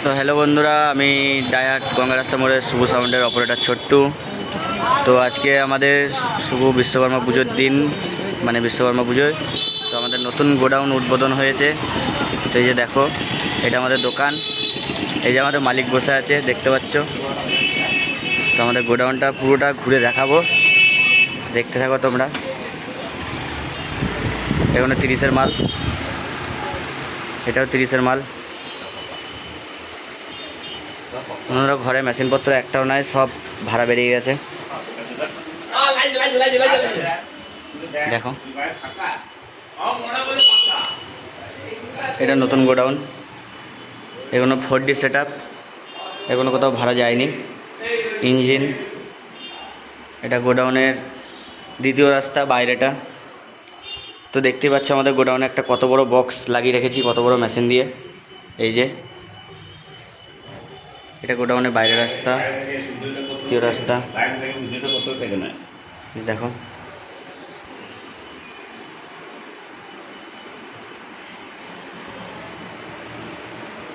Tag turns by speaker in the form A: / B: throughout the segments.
A: তো হ্যালো বন্ধুরা, আমি ডায়াট গঙ্গা রাস্তা মোড়ের শুভ সাউন্ডের অপারেটর ছোট্টু। তো আজকে আমাদের শুভ বিশ্বকর্মা পুজোর দিন, মানে বিশ্বকর্মা পুজোয় তো আমাদের নতুন গোডাউন উদ্বোধন হয়েছে। তো এই যে দেখো, এটা আমাদের দোকান, এই যে আমাদের মালিক বসে আছে দেখতে পাচ্ছ। তো আমাদের গোডাউনটা পুরোটা ঘুরে দেখাবো, দেখতে থাকো তোমরা। এখানে 30-এর মাল, এটাও 30-এর মাল। ওনারা ঘরে মেশিনপত্র একটাও নাই, সব ভাড়া বেরিয়ে গেছে। দেখো, এটা নতুন গোডাউন, এগুলো 4D সেট আপ, এগুলো কোথাও ভাড়া যায়নি। ইঞ্জিন, এটা গোডাউনের দ্বিতীয় রাস্তা, বাইরেটা। তো দেখতেই পাচ্ছ আমাদের গোডাউনে একটা কত বড় বক্স লাগিয়ে রেখেছি, কত বড় মেশিন দিয়ে। এই যে এটা গোডাউনের বাইরের রাস্তা, দ্বিতীয় রাস্তা। দেখো,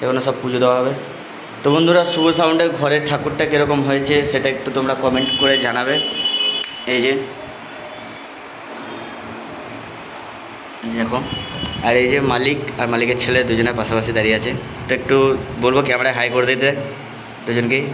A: এখানে সব পুজো দেওয়া হবে। তো বন্ধুরা, শুভ সাউন্ডের ঘরের ঠাকুরটা কীরকম হয়েছে সেটা একটু তোমরা কমেন্ট করে জানাবে। এই যে দেখো, আর এই যে মালিক আর মালিকের ছেলে দুজনে পাশাপাশি দাঁড়িয়ে আছে। তো একটু বলবো ক্যামেরায় হাই করে দিতে দুজনকেই।